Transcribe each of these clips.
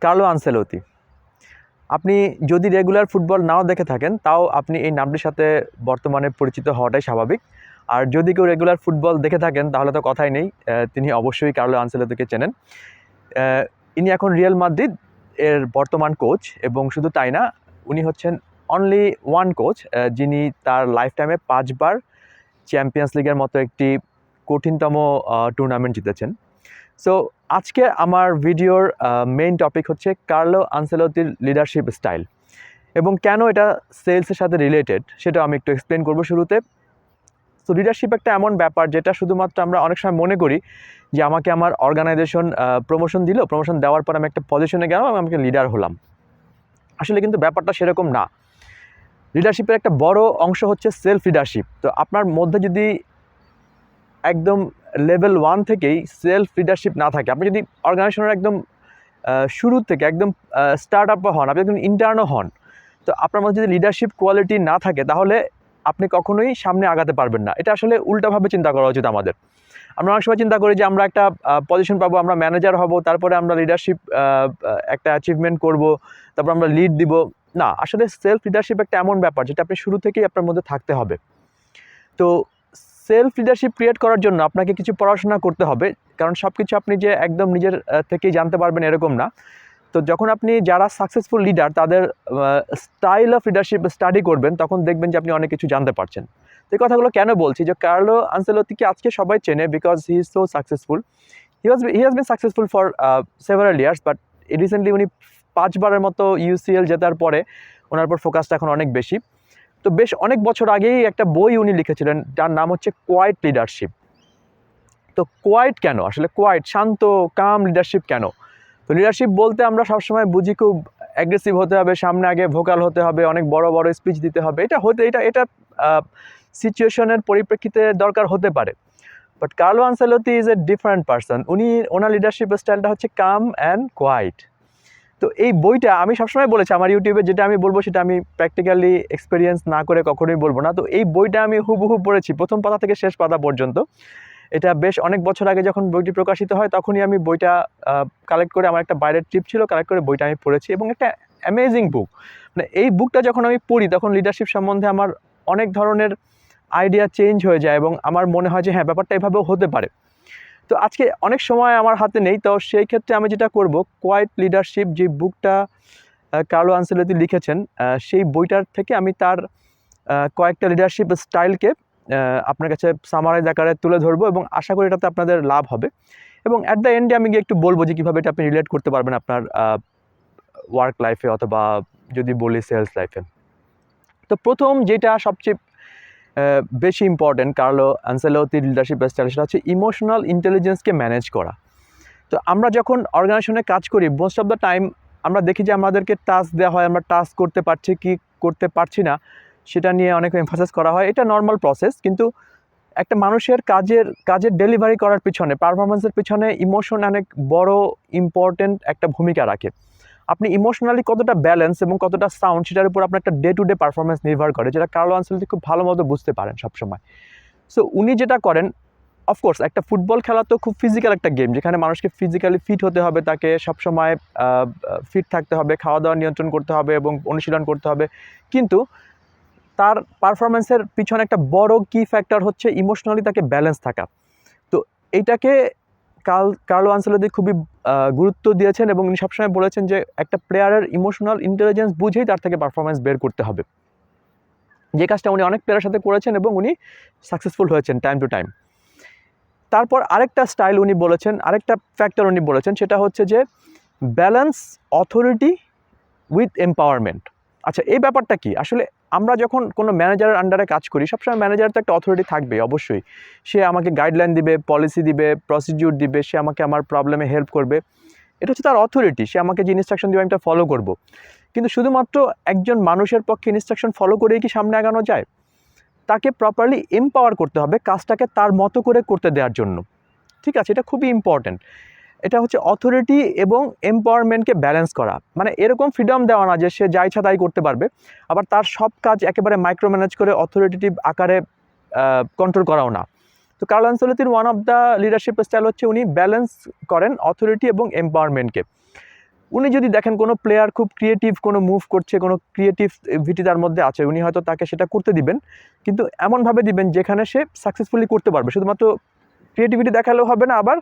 Carlo আনসেলোতি। আপনি যদি regular football নাও দেখে থাকেন তাও আপনি এই নামটির সাথে বর্তমানে পরিচিত হওয়াটাই স্বাভাবিক। আর যদি কেউ রেগুলার ফুটবল দেখে থাকেন তাহলে তো কথাই নেই, তিনি অবশ্যই কার্লো আনসেলোতিকে চেনেন। ইনি এখন রিয়াল মাদ্রিদ এর বর্তমান কোচ, এবং শুধু তাই না, উনি হচ্ছেন অনলি ওয়ান কোচ যিনি তার লাইফ টাইমে 5 বার চ্যাম্পিয়ন্স লিগের মতো একটি কঠিনতম টুর্নামেন্ট জিতেছেন। সো আজকে আমার ভিডিওর মেইন টপিক হচ্ছে কার্লো আনসেলোতির লিডারশিপ স্টাইল, এবং কেন এটা সেলসের সাথে রিলেটেড সেটা আমি একটু এক্সপ্লেন করবো শুরুতে। সো লিডারশিপ একটা এমন ব্যাপার যেটা শুধুমাত্র আমরা অনেক সময় মনে করি যে আমাকে আমার অর্গানাইজেশন প্রমোশন দিল, প্রমোশন দেওয়ার পর আমি একটা পজিশনে গেলাম, আমি লিডার হলাম। আসলে কিন্তু ব্যাপারটা সেরকম না। লিডারশিপের একটা বড় অংশ হচ্ছে সেলফ লিডারশিপ। তো আপনার মধ্যে যদি একদম লেভেল 1 থেকেই সেলফ লিডারশিপ না থাকে, আপনি যদি অর্গানাইজেশনের একদম শুরু থেকে একদম স্টার্ট আপ হন, আপনি একদম ইন্টার্নও হন, তো আপনার মধ্যে যদি লিডারশিপ কোয়ালিটি না থাকে তাহলে আপনি কখনোই সামনে আগাতে পারবেন না। এটা আসলে উল্টাভাবে চিন্তা করা উচিত আমাদের। আমরা অনেক সময় চিন্তা করি যে আমরা একটা পজিশন পাবো, আমরা ম্যানেজার হব, তারপরে আমরা লিডারশিপ একটা অ্যাচিভমেন্ট করব, তারপর আমরা লিড দিব। না, আসলে সেলফ লিডারশিপ একটা এমন ব্যাপার যেটা আপনি শুরু থেকেই আপনার মধ্যে থাকতে হবে। তো সেলফ লিডারশিপ ক্রিয়েট করার জন্য আপনাকে কিছু পড়াশোনা করতে হবে, কারণ সব কিছু আপনি যে একদম নিজের থেকেই জানতে পারবেন এরকম না। তো যখন আপনি যারা সাকসেসফুল লিডার তাদের স্টাইল অফ লিডারশিপ স্টাডি করবেন, তখন দেখবেন যে আপনি অনেক কিছু জানতে পারছেন। তো এই কথাগুলো কেন বলছি, যে কার্লো আনসেলোতিকে আজকে সবাই চেনে because he is so successful. He has been successful for several years, but recently উনি 5 বারের মতো ইউসিএল জেতার পরে ওনার উপর ফোকাসটা এখন অনেক বেশি। তো বেশ অনেক বছর আগেই একটা বই উনি লিখেছিলেন যার নাম হচ্ছে কোয়াইট লিডারশিপ। তো কোয়াইট কেন, আসলে কোয়াইট শান্ত কাম লিডারশিপ কেন? তো লিডারশিপ বলতে আমরা সবসময় বুঝি খুব অ্যাগ্রেসিভ হতে হবে, সামনে আগে ভোকাল হতে হবে, অনেক বড় বড় স্পিচ দিতে হবে। এটা সিচুয়েশনের পরিপ্রেক্ষিতে দরকার হতে পারে, but Carlo Ancelotti is a different person. ওনার লিডারশিপ স্টাইলটা হচ্ছে কাম অ্যান্ড কোয়াইট। তো এই বইটা আমি সবসময় বলেছি আমার ইউটিউবে, যেটা আমি বলবো সেটা আমি প্র্যাকটিক্যালি এক্সপিরিয়েন্স না করে কখনোই বলবো না। তো এই বইটা আমি হুবহু পড়েছি প্রথম পাতা থেকে শেষ পাতা পর্যন্ত। এটা বেশ অনেক বছর আগে যখন বইটি প্রকাশিত হয় তখনই আমি বইটা কালেক্ট করে, আমার একটা বাইরের ট্রিপ ছিল, কালেক্ট করে বইটা আমি পড়েছি, এবং একটা অ্যামেজিং বুক। মানে এই বুকটা যখন আমি পড়ি তখন লিডারশিপ সম্বন্ধে আমার অনেক ধরনের আইডিয়া চেঞ্জ হয়ে যায়, এবং আমার মনে হয় যে হ্যাঁ, ব্যাপারটা এভাবেও হতে পারে। তো আজকে অনেক সময় আমার হাতে নেই, তো সেই ক্ষেত্রে আমি যেটা করব, কোয়াইট লিডারশিপ যে বুকটা কার্লো আনসেলোতি লিখেছেন, সেই বইটার থেকে আমি তার কয়েকটা লিডারশিপ স্টাইলকে আপনার কাছে সামারাইজ আকারে তুলে ধরবো, এবং আশা করি এটাতে আপনাদের লাভ হবে। এবং অ্যাট দ্য এন্ডে আমি গিয়ে একটু বলবো যে কীভাবে এটা আপনি রিলেট করতে পারবেন আপনার ওয়ার্ক লাইফে, অথবা যদি বলি সেলস লাইফে। তো প্রথম যেটা সবচেয়ে বেশি ইম্পর্টেন্ট কার্লো আনসেলোতির লিডারশিপ স্টাইল, সেটা হচ্ছে ইমোশনাল ইন্টেলিজেন্সকে ম্যানেজ করা। তো আমরা যখন অর্গানাইজেশনে কাজ করি, মোস্ট অফ দ্য টাইম আমরা দেখি যে আমাদেরকে টাস্ক দেওয়া হয়, আমরা টাস্ক করতে পারছি কি করতে পারছি না সেটা নিয়ে অনেক এমফাসাইজ করা হয়। এটা নর্মাল প্রসেস, কিন্তু একটা মানুষের কাজের ডেলিভারি করার পিছনে, পারফরমেন্সের পিছনে ইমোশন অনেক বড় ইম্পর্টেন্ট একটা ভূমিকা রাখে। আপনি ইমোশনালি কতটা ব্যালেন্স এবং কতটা সাউন্ড, সেটার উপর আপনার একটা ডে টু ডে পারফরমেন্স নির্ভর করে, যেটা কার্লো আনসেলোতি খুব ভালো মতো বুঝতে পারেন সবসময়। সো উনি যেটা করেন, অফকোর্স একটা ফুটবল খেলা তো খুব ফিজিক্যাল একটা গেম, যেখানে মানুষকে ফিজিক্যালি ফিট হতে হবে, তাকে সবসময় ফিট থাকতে হবে, খাওয়া দাওয়া নিয়ন্ত্রণ করতে হবে এবং অনুশীলন করতে হবে। কিন্তু তার পারফরমেন্সের পিছনে একটা বড় কি ফ্যাক্টর হচ্ছে ইমোশনালি তাকে ব্যালেন্স থাকা। তো এইটাকে কার্লো আনসেলোতি খুবই গুরুত্ব দিয়েছেন, এবং উনি সবসময় বলেছেন যে একটা প্লেয়ারের ইমোশনাল ইন্টেলিজেন্স বুঝেই তার থেকে পারফরমেন্স বের করতে হবে, যে কাজটা উনি অনেক প্লেয়ারের সাথে করেছেন এবং উনি সাকসেসফুল হয়েছেন টাইম টু টাইম। তারপর আরেকটা স্টাইল উনি বলেছেন, আরেকটা ফ্যাক্টর উনি বলেছেন, সেটা হচ্ছে যে ব্যালেন্স অথরিটি উইথ এম্পাওয়ারমেন্ট। আচ্ছা, এই ব্যাপারটা কি? আসলে আমরা যখন কোনো ম্যানেজারের আন্ডারে কাজ করি, সবসময় ম্যানেজার তো একটা অথরিটি থাকবেই অবশ্যই। সে আমাকে গাইডলাইন দিবে, পলিসি দিবে, প্রসিডিউর দিবে, সে আমাকে আমার প্রবলেমে হেল্প করবে। এটা হচ্ছে তার অথরিটি, সে আমাকে যে ইনস্ট্রাকশন দিবে আমি এটা ফলো করব। কিন্তু শুধুমাত্র একজন মানুষের পক্ষে ইনস্ট্রাকশন ফলো করেই কি সামনে আগানো যায়? তাকে প্রপারলি এম্পাওয়ার করতে হবে কাজটাকে তার মতো করে করতে দেওয়ার জন্য। ঠিক আছে, এটা খুবই ইম্পর্ট্যান্ট। এটা হচ্ছে অথরিটি এবং এম্পাওয়ারমেন্টকে ব্যালেন্স করা। মানে এরকম ফ্রিডম দেওয়া না যে সে যা ইচ্ছা তাই করতে পারবে, আবার তার সব কাজ একেবারে মাইক্রো ম্যানেজ করে অথরিটেটিভ আকারে কন্ট্রোল করাও না। তো কার্লো আনসেলোতির one of the leadership style হচ্ছে উনি ব্যালেন্স করেন অথরিটি এবং এম্পাওয়ারমেন্টকে। উনি যদি দেখেন কোনো প্লেয়ার খুব ক্রিয়েটিভ কোনো মুভ করছে, কোনো ক্রিয়েটিভিটি তার মধ্যে আছে, উনি হয়তো তাকে সেটা করতে দিবেন, কিন্তু এমনভাবে দিবেন যেখানে সে সাকসেসফুলি করতে পারবে। শুধুমাত্র ক্রিয়েটিভিটি দেখালেও হবে না, আবার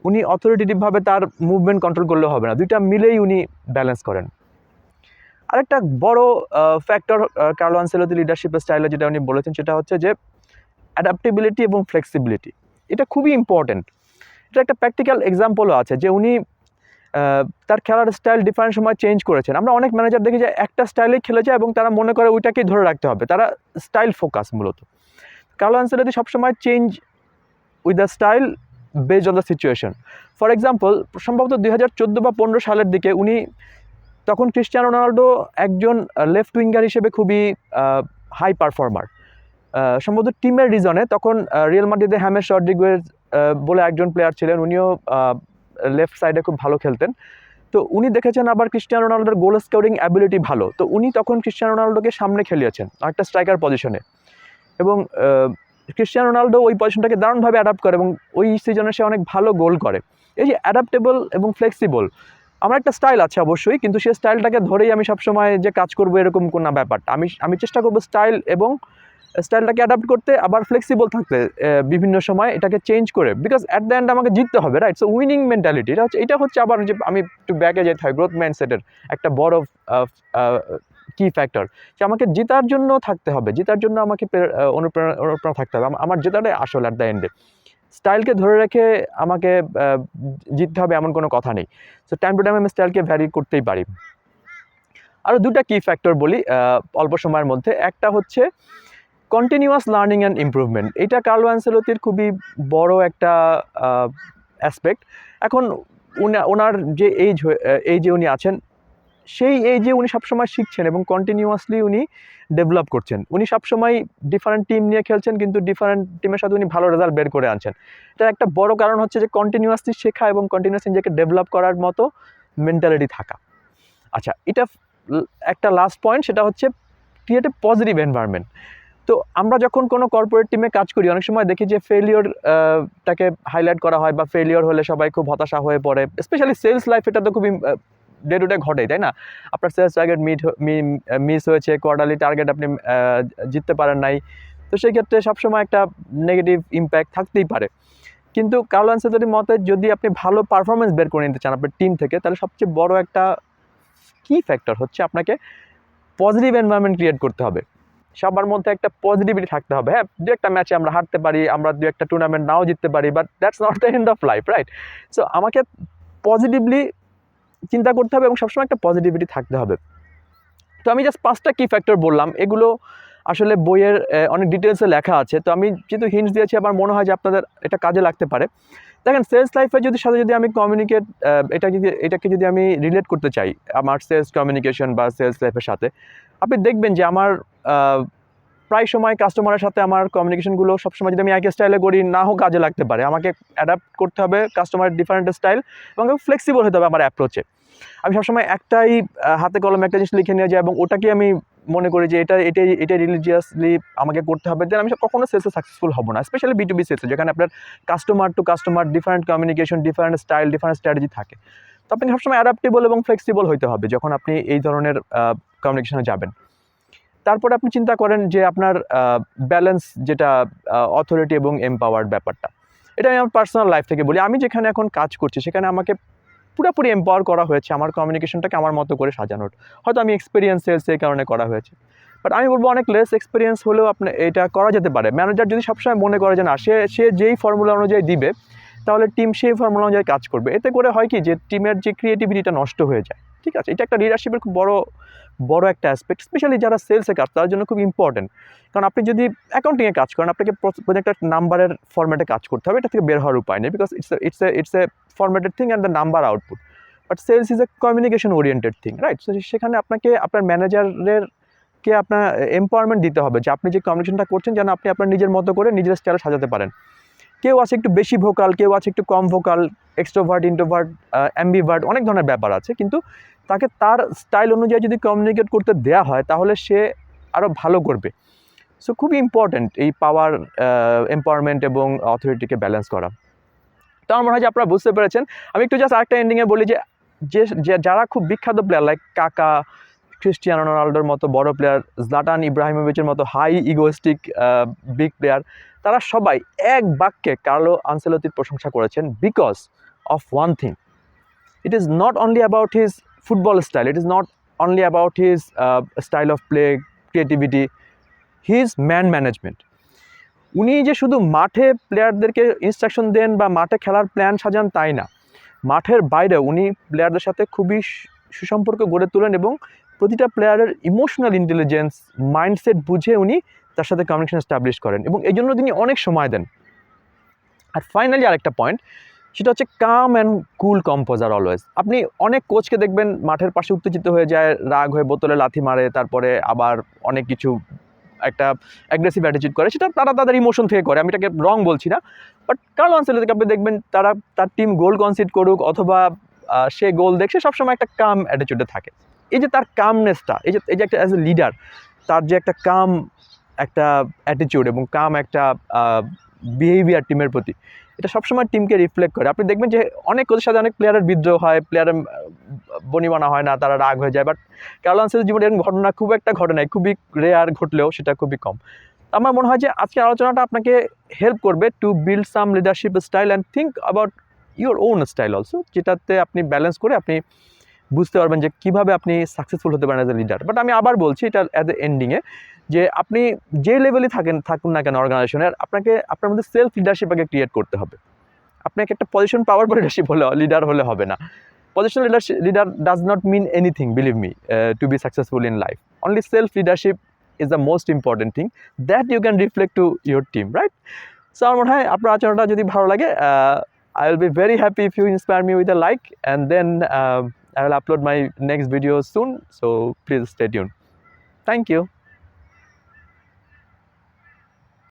উনি অথরিটেটিভভাবে তার মুভমেন্ট কন্ট্রোল করলেও হবে না, দুইটা মিলেই উনি ব্যালেন্স করেন। আরেকটা বড় ফ্যাক্টর কার্লো আনচেলত্তি লিডারশিপের স্টাইলে যেটা উনি বলেছেন সেটা হচ্ছে যে অ্যাডাপ্টেবিলিটি এবং ফ্লেক্সিবিলিটি। এটা খুবই ইম্পর্টেন্ট। এটা একটা প্র্যাকটিক্যাল এক্সাম্পলও আছে যে উনি তার খেলার স্টাইল ডিফারেন্ট সময় চেঞ্জ করেছেন। আমরা অনেক ম্যানেজার দেখি যে একটা স্টাইলেই খেলে যায় এবং তারা মনে করে ওইটাকেই ধরে রাখতে হবে, তারা স্টাইল ফোকাস মূলত। কার্লো আনচেলত্তি সবসময় change with the style based on the situation. For example, সম্ভবত 2014 বা 15 সালের দিকে উনি, তখন ক্রিস্টিয়ানো রোনাল্ডো একজন লেফট উইঙ্গার হিসেবে খুবই হাই পারফর্মার। সম্ভবত টিমের রিজনে তখন রিয়াল মাদ্রিদে হ্যামেস রড্রিগুয়েজ বলে একজন প্লেয়ার ছিলেন, উনিও লেফট সাইডে খুব ভালো খেলতেন। তো উনি দেখেছেন আবার ক্রিস্টিয়ানো রোনাল্ডোর গোল স্কোরিং অ্যাবিলিটি ভালো, তো উনি তখন ক্রিস্টিয়ানো রোনাল্ডোকে সামনে খেলিয়েছেন একটা স্ট্রাইকার পজিশনে, এবং ক্রিস্টিয়ানো রোনাল্ডো ওই পজিশনটাকে দারুণভাবে অ্যাডাপ্ট করে এবং ওই সিজনে সে অনেক ভালো গোল করে। এই যে অ্যাডাপ্টেবল এবং ফ্লেক্সিবল, আমার একটা স্টাইল আছে অবশ্যই, কিন্তু সেই স্টাইলটাকে ধরেই আমি সবসময় যে কাজ করবো এরকম কোনো ব্যাপারটা, আমি চেষ্টা করবো স্টাইল এবং স্টাইলটাকে অ্যাডাপ্ট করতে, আবার ফ্লেক্সিবল থাকতে বিভিন্ন সময় এটাকে চেঞ্জ করে, বিকজ অ্যাট দ্য এন্ড আমাকে জিততে হবে, রাইট? সো উইনিং মেন্টালিটি এটা হচ্ছে আবার যে আমি একটু ব্যাকে যেতে হয়, গ্রোথ মাইন্ডসেটের একটা বড় কি ফ্যাক্টর, যে আমাকে জেতার জন্য থাকতে হবে, জেতার জন্য আমাকে অনুপ্রেরণা থাকতে হবে, আমার জেতাটাই আসল অ্যাট দ্য এন্ডে। স্টাইলকে ধরে রেখে আমাকে জিততে হবে এমন কোনো কথা নেই। সো টাইম টু টাইম আমি স্টাইলকে ভ্যারি করতেই পারি। আরও দুটা কি ফ্যাক্টর বলি অল্প সময়ের মধ্যে। একটা হচ্ছে কন্টিনিউয়াস লার্নিং অ্যান্ড ইমপ্রুভমেন্ট। এটা কার্লো আনচেলত্তির খুবই বড় একটা অ্যাসপেক্ট। এখন ওনার যে এই যে উনি আছেন, সেই এইজে উনি সবসময় শিখছেন এবং কন্টিনিউয়াসলি উনি ডেভেলপ করছেন। উনি সবসময় ডিফারেন্ট টিম নিয়ে খেলছেন, কিন্তু ডিফারেন্ট টিমের সাথে উনি ভালো রেজাল্ট বের করে আনছেন। এটার একটা বড় কারণ হচ্ছে যে কন্টিনিউয়াসলি শেখা এবং কন্টিনিউয়াসলি নিজেকে ডেভেলপ করার মতো মেন্টালিটি থাকা। আচ্ছা, এটা একটা লাস্ট পয়েন্ট, সেটা হচ্ছে ক্রিয়েট এ পজিটিভ এনভায়রনমেন্ট। তো আমরা যখন কোনো কর্পোরেট টিমে কাজ করি, অনেক সময় দেখি যে ফেলিওরটাকে হাইলাইট করা হয়, বা ফেলিওর হলে সবাই খুব হতাশা হয়ে পড়ে। স্পেশালি সেলস লাইফ, এটা তো খুবই ডে টু ডে ঘটেই, তাই না? আপনার সেলস টার্গেট মিস হয়েছে, কোয়ার্টারলি টার্গেট আপনি জিততে পারেন নাই, তো সেই ক্ষেত্রে সবসময় একটা নেগেটিভ ইম্প্যাক্ট থাকতেই পারে। কিন্তু কার্লো আনচেলত্তির মতে যদি আপনি ভালো পারফরমেন্স বের করে নিতে চান আপনার টিম থেকে, তাহলে সবচেয়ে বড় একটা কি ফ্যাক্টর হচ্ছে আপনাকে পজিটিভ এনভায়রনমেন্ট ক্রিয়েট করতে হবে। সবার মধ্যে একটা পজিটিভিটি থাকতে হবে। হ্যাঁ, দু একটা ম্যাচে আমরা হারতে পারি, আমরা দু একটা টুর্নামেন্ট নাও জিততে পারি, but that's not the end of life, right? So আমাকে পজিটিভলি চিন্তা করতে হবে এবং সবসময় একটা পজিটিভিটি থাকতে হবে। তো আমি জাস্ট 5টা কি ফ্যাক্টর বললাম, এগুলো আসলে বইয়ের অনেক ডিটেলসে লেখা আছে। তো আমি যেহেতু হিন্টস দিয়েছি, আমার মনে হয় যে আপনাদের এটা কাজে লাগতে পারে। দেখেন, সেলস লাইফের সাথে যদি আমি কমিউনিকেট, এটাকে যদি আমি রিলেট করতে চাই আমার সেলস কমিউনিকেশন বা সেলস লাইফের সাথে, আপনি দেখবেন যে আমার প্রায় সময় কাস্টমারের সাথে আমার কমিউনিকেশনগুলো সবসময় যদি আমি একই স্টাইলে করি, নাও কাজে লাগতে পারে। আমাকে অ্যাডাপ্ট করতে হবে কাস্টমারের ডিফারেন্ট স্টাইল, এবং ফ্লেক্সিবল হতে হবে আমার অ্যাপ্রোচে। আমি সবসময় একটাই হাতে কলমে একটা জিনিস লিখে নিয়ে যাই এবং ওটাকে আমি মনে করি যে এটাই রিলিজিয়াসলি আমাকে করতে হবে, দেন আমি কখনো সেলসে সাকসেসফুল হব না। স্পেশালি B2B সেলসে, যেখানে আপনার customer to customer different communication, different style, different strategy থাকে। তো আপনি সবসময় অ্যাডাপ্টেবল এবং ফ্লেক্সিবল হতে হবে যখন আপনি এই ধরনের কমিউনিকেশনে যাবেন। তারপরে আপনি চিন্তা করেন যে আপনার ব্যালেন্স, যেটা অথরিটি এবং এম্পাওয়ার্ড ব্যাপারটা, এটা আমি আমার পার্সোনাল লাইফ থেকে বলি। আমি যেখানে এখন কাজ করছি সেখানে আমাকে পুরোপুরি এম্পাওয়ার করা হয়েছে আমার কমিউনিকেশনটাকে আমার মতো করে সাজানোর। হয়তো আমি এক্সপিরিয়েন্স সেলস এই কারণে করা হয়েছে, বাট আমি বলবো অনেক লেস এক্সপিরিয়েন্স হলেও আপনি এটা করা যেতে পারে। ম্যানেজার যদি সবসময় মনে করে যে না, সে যেই ফর্মুলা অনুযায়ী দিবে, তাহলে টিম সেই ফর্মুলা অনুযায়ী কাজ করবে। এতে করে হয় কি, যে টিমের যে ক্রিয়েটিভিটিটা নষ্ট হয়ে যায়। ঠিক আছে, এটা একটা লিডারশিপের খুব বড় একটা অ্যাসপেক্ট, স্পেশালি যারা সেলসে কাজ, তার জন্য খুব ইম্পর্টেন্ট। কারণ আপনি যদি অ্যাকাউন্টিংয়ে কাজ করেন, আপনাকে একটা নাম্বারের ফরম্যাটে কাজ করতে হবে, এটা থেকে বের হওয়ার উপায় নেই, because it's a formatted thing and the number output. But sales is a communication oriented thing, right? So সেখানে আপনাকে আপনার ম্যানেজারকে আপনার এম্পাওয়ারমেন্ট দিতে হবে যে আপনি যে কমিউনিকেশনটা করছেন যেন আপনি আপনার নিজের মতো করে নিজের স্টাইল সাজাতে পারেন। কেউ আছে একটু বেশি ভোকাল, কেউ আছে একটু কম ভোকাল, এক্সট্রোভার্ট, ইন্ট্রোভার্ট, অ্যাম্বিভার্ট, অনেক ধরনের ব্যাপার আছে। কিন্তু তাকে তার স্টাইল অনুযায়ী যদি কমিউনিকেট করতে দেওয়া হয়, তাহলে সে আরও ভালো করবে। সো খুবই ইম্পর্ট্যান্ট এই পাওয়ার, এম্পাওয়ারমেন্ট এবং অথরিটিকে ব্যালেন্স করা। তো আমার মনে হয় যে আপনারা বুঝতে পেরেছেন। আমি একটু জাস্ট আরেকটা এন্ডিংয়ে বলি যে যারা খুব বিখ্যাত প্লেয়ার লাইক কাকা, ক্রিস্টিয়ানো রোনাল্ডোর মতো বড় প্লেয়ার, জলাটান ইব্রাহিমোভিচের মতো হাই ইগোস্টিক বিগ প্লেয়ার, তারা সবাই এক বাক্যে কার্লো আনসেলতির প্রশংসা করেছেন because of one thing. It is not only about his football style, it is not only about his style of play, creativity, his man management. উনি যে শুধু মাঠে প্লেয়ারদেরকে ইনস্ট্রাকশন দেন বা মাঠে খেলার প্ল্যান সাজান তাই না, মাঠের বাইরে উনি প্লেয়ারদের সাথে খুবই সুসম্পর্ক গড়ে তোলেন এবং প্রতিটা প্লেয়ারের ইমোশনাল ইন্টেলিজেন্স, মাইন্ডসেট বুঝে উনি তার সাথে কমিউনিকেশন এস্টাবলিশ করেন এবং এই জন্য তিনি অনেক সময় দেন। আর ফাইনালি আরেকটা পয়েন্ট, সেটা হচ্ছে কাম অ্যান্ড কুল কম্পোজার অলওয়েজ। আপনি অনেক কোচকে দেখবেন মাঠের পাশে উত্তেজিত হয়ে যায়, রাগ হয়ে বোতলে লাথি মারে, তারপরে আবার অনেক কিছু একটা অ্যাগ্রেসিভ অ্যাটিটিউড করে, সেটা তারা তাদের ইমোশন থেকে করে, আমি এটাকে রং বলছি না। বাট কার্লো আনচেলত্তিকে আপনি দেখবেন তার টিম গোল কনসিড করুক অথবা সে গোল দেখছে, সবসময় একটা কাম অ্যাটিটিউডে থাকে। এই যে তার কামনেসটা, এই যে একটা অ্যাজ এ লিডার তার যে একটা কাম একটা অ্যাটিটিউড এবং কাম একটা বিহেভিয়ার টিমের প্রতি, এটা সবসময় টিমকে রিফ্লেক্ট করে। আপনি দেখবেন যে অনেক কোচের সাথে অনেক প্লেয়ারের বিদ্রোহ হয়, প্লেয়ারের বনিবনা হয় না, তারা রাগ হয়ে যায়, বাট কার্লো আনচেলত্তির জীবনে এরকম ঘটনা খুব একটা ঘটে নাই, খুবই রেয়ার, ঘটলেও সেটা খুবই কম। আমার মনে হয় যে আজকের আলোচনাটা আপনাকে হেল্প করবে to build some leadership style and think about your own style also, যেটাতে আপনি ব্যালেন্স করে আপনি বুঝতে পারবেন যে কীভাবে আপনি সাকসেসফুল হতে পারেন অ্যাজ এ লিডার। বাট আমি আবার বলছি এটা অ্যাজ এ এন্ডিংয়ে, যে আপনি যে লেভেলে থাকুন না কেন অর্গানাইজেশনের, আপনার মধ্যে সেলফ লিডারশিপ আগে ক্রিয়েট করতে হবে। আপনাকে একটা পজিশন পাওয়ার পর লিডার হলে হবে না। Positional leader does not mean anything, believe me, to be successful in life. Only self-leadership is the most important thing that you can reflect to your team, right? So আমার মনে হয় আপনার আচরণটা যদি ভালো লাগে, I will be very happy if you inspire me with a like, and then I will upload my next video soon, so please stay tuned. Thank you.